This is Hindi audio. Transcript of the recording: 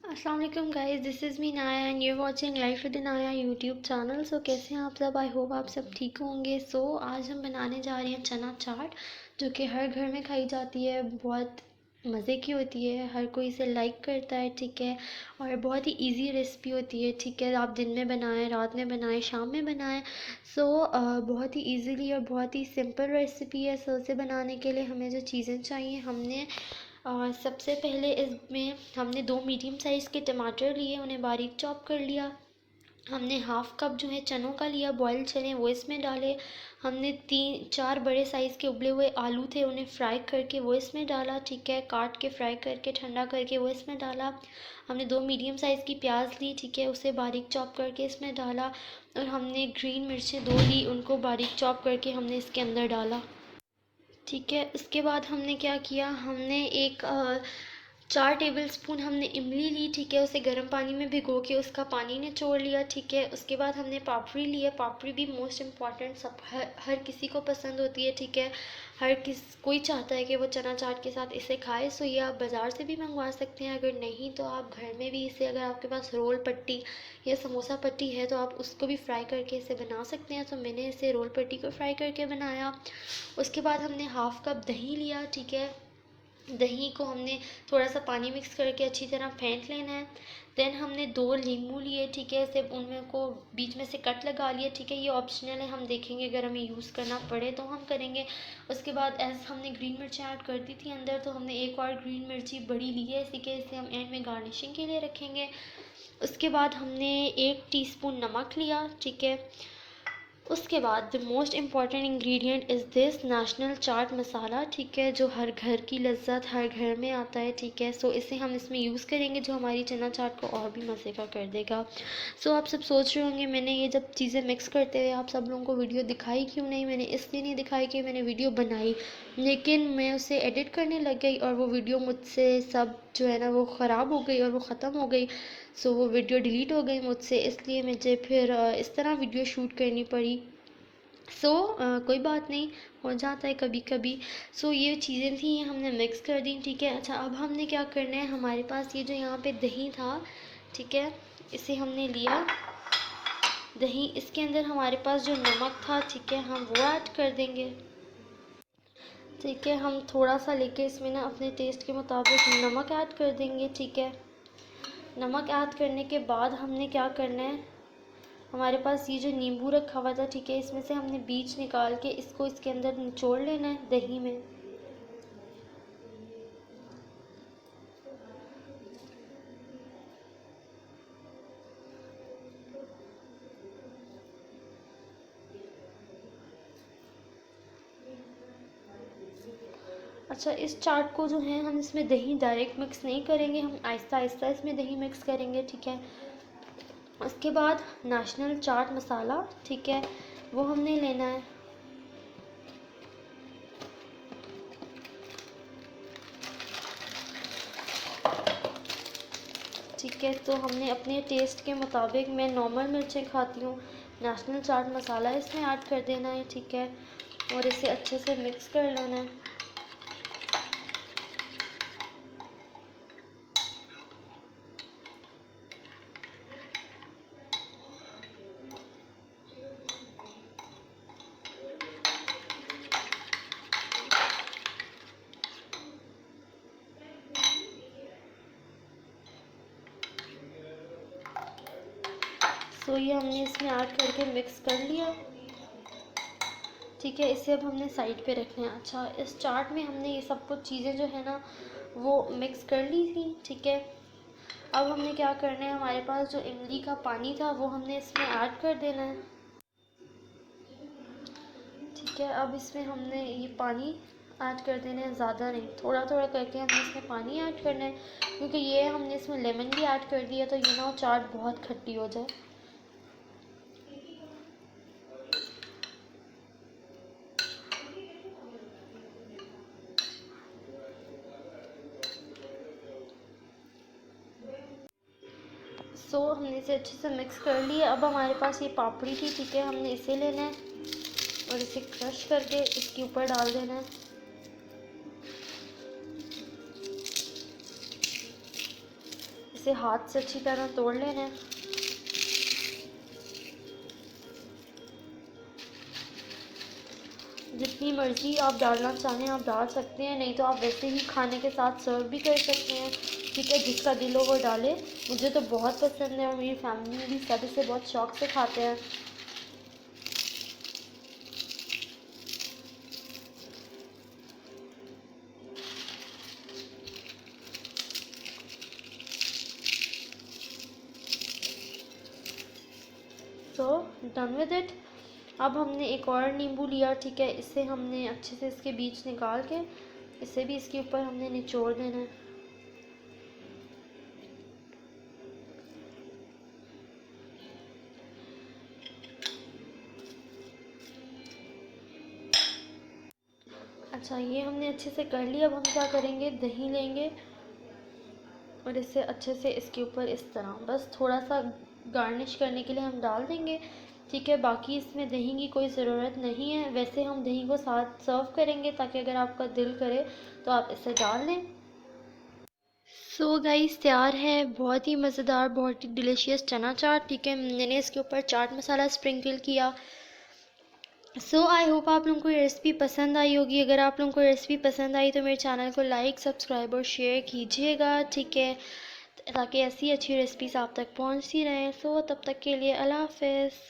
अस्सलाम वालेकुम गाइस, दिस इज़ मी नाया and you watching life with नाया यूट्यूब चैनल। सो कैसे हैं आप सब? आई होप आप सब ठीक होंगे। सो आज हम बनाने जा रहे हैं चना चाट, जो कि हर घर में खाई जाती है। बहुत मज़े की होती है, हर कोई इसे लाइक करता है, ठीक है। और बहुत ही इजी रेसिपी होती है, ठीक है। आप दिन में बनाएं, रात में बनाएं, शाम में बनाएं। सो बहुत ही इजीली और बहुत ही सिंपल रेसिपी है। सो इसे बनाने के लिए हमें जो चीज़ें चाहिए, हमने सबसे पहले इसमें हमने 2 मीडियम साइज़ के टमाटर लिए, उन्हें बारीक चॉप कर लिया। हमने हाफ़ कप जो है चनों का लिया, बॉयल चने, वो इसमें डाले। हमने 3-4 बड़े साइज़ के उबले हुए आलू थे, उन्हें फ्राई करके वो इसमें डाला, ठीक है। काट के फ्राई करके ठंडा करके वो इसमें डाला। हमने 2 मीडियम साइज़ की प्याज ली, ठीक है, उसे बारीक चॉप करके इसमें डाला। और हमने ग्रीन मिर्चें 2 ली, उनको बारीक चॉप करके हमने इसके अंदर डाला, ठीक है। उसके बाद हमने क्या किया, हमने 4 टेबलस्पून हमने इमली ली, ठीक है। उसे गर्म पानी में भिगो के उसका पानी निचोड़ लिया, ठीक है। उसके बाद हमने पापड़ी ली है। पापड़ी भी मोस्ट इम्पॉर्टेंट, सब हर किसी को पसंद होती है, ठीक है। कोई चाहता है कि वो चना चाट के साथ इसे खाए। सो ये आप बाज़ार से भी मंगवा सकते हैं, अगर नहीं तो आप घर में भी इसे, अगर आपके पास रोल पट्टी या समोसा पट्टी है तो आप उसको भी फ्राई करके इसे बना सकते हैं। तो मैंने इसे रोल पट्टी को फ्राई करके बनाया। उसके बाद हमने हाफ़ कप दही लिया, ठीक है। दही को हमने थोड़ा सा पानी मिक्स करके अच्छी तरह फेंट लेना है। देन हमने 2 नींबू लिए, ठीक है। सिर्फ उनमें को बीच में से कट लगा लिए, ठीक है। ये ऑप्शनल है, हम देखेंगे अगर हमें यूज़ करना पड़े तो हम करेंगे। उसके बाद एज हमने ग्रीन मिर्ची ऐड कर दी थी अंदर, तो हमने एक और ग्रीन मिर्ची बड़ी ली है, इसी के इसे हम एंड में गार्निशिंग के लिए रखेंगे। उसके बाद हमने 1 टीस्पून नमक लिया, ठीक है। उसके बाद the most important ingredient is this national chaat masala, ठीक है, जो हर घर की लज्जत हर घर में आता है, ठीक है। सो इसे हम इसमें यूज़ करेंगे, जो हमारी चना चाट को और भी मज़े का कर देगा। सो आप सब सोच रहे होंगे मैंने ये जब चीज़ें मिक्स करते हुए आप सब लोगों को वीडियो दिखाई क्यों नहीं। मैंने इसलिए नहीं दिखाई कि मैंने वीडियो बनाई, लेकिन मैं उसे एडिट करने लग गई और वो वीडियो मुझसे सब जो है ना वो ख़राब हो गई और वो ख़त्म हो गई। सो वो वीडियो डिलीट हो गई मुझसे, इसलिए मुझे फिर इस तरह वीडियो शूट करनी पड़ी। कोई बात नहीं, हो जाता है कभी कभी। ये चीज़ें थी, ये हमने मिक्स कर दी, ठीक है। अच्छा, अब हमने क्या करना है, हमारे पास ये जो यहाँ पे दही था, ठीक है, इसे हमने लिया। दही, इसके अंदर हमारे पास जो नमक था, ठीक है, हम वो ऐड कर देंगे, ठीक है। हम थोड़ा सा लेके इसमें ना अपने टेस्ट के मुताबिक नमक ऐड कर देंगे, ठीक है। नमक ऐड करने के बाद हमने क्या करना है, हमारे पास ये जो नींबू रखा हुआ था, ठीक है, इसमें से हमने बीज निकाल के इसको इसके अंदर निचोड़ लेना है दही में। अच्छा, इस चाट को जो है हम इसमें दही डायरेक्ट मिक्स नहीं करेंगे, हम आहिस्ता आहिस्ता इसमें दही मिक्स करेंगे, ठीक है। उसके बाद नेशनल चाट मसाला, ठीक है, वो हमने लेना है, ठीक है। तो हमने अपने टेस्ट के मुताबिक, मैं नॉर्मल मिर्चें खाती हूँ, नेशनल चाट मसाला इसमें ऐड कर देना है, ठीक है। और इसे अच्छे से मिक्स कर लेना है। ये हमने इसमें ऐड करके मिक्स कर लिया, ठीक है। इसे अब हमने साइड पे रखना है। अच्छा, इस चाट में हमने ये सब कुछ चीज़ें जो है ना वो मिक्स कर ली थी, ठीक है। अब हमने क्या करना है, हमारे पास जो इमली का पानी था वो हमने इसमें ऐड कर देना है, ठीक है। अब इसमें हमने ये पानी ऐड कर देना है, ज़्यादा नहीं, थोड़ा थोड़ा करके हमने इसमें पानी ऐड करना है, क्योंकि ये हमने इसमें लेमन भी ऐड कर दिया, तो ये ना चाट बहुत खट्टी हो जाए। हमने इसे अच्छे से मिक्स कर लिया। अब हमारे पास ये पापड़ी थी, ठीक है, हमने इसे लेना है और इसे क्रश करके इसके ऊपर डाल देना है। इसे हाथ से अच्छी तरह तोड़ लेना है। जितनी मर्ज़ी आप डालना चाहें आप डाल सकते हैं, नहीं तो आप वैसे ही खाने के साथ सर्व भी कर सकते हैं। ठीक है, जिसका दिल हो वो डाले। मुझे तो बहुत पसंद है और मेरी फैमिली में भी सब इसे बहुत शौक़ से खाते हैं। So done with it. अब हमने एक और नींबू लिया। ठीक है, इसे हमने अच्छे से इसके बीज निकाल के इसे भी इसके ऊपर हमने निचोड़ देना है। अच्छा, ये हमने अच्छे से कर लिया। अब हम क्या करेंगे, दही लेंगे और इसे अच्छे से इसके ऊपर इस तरह बस थोड़ा सा गार्निश करने के लिए हम डाल देंगे। ठीक है, बाकी इसमें दही की कोई ज़रूरत नहीं है। वैसे हम दही को साथ सर्व करेंगे ताकि अगर आपका दिल करे तो आप इसे डाल लें। सो गाइस, तैयार है बहुत ही मज़ेदार, बहुत ही डिलीशियस चना चाट। ठीक है, मैंने इसके ऊपर चाट मसाला स्प्रिंकल किया। सो आई होप आप लोगों को ये रेसिपी पसंद आई होगी। अगर आप लोगों को रेसिपी पसंद आई तो मेरे चैनल को लाइक, सब्सक्राइब और शेयर कीजिएगा। ठीक है, ताकि ऐसी अच्छी रेसिपीज़ आप तक पहुंचती रहें। सो तब तक के लिए अल्लाह हाफ़िज़।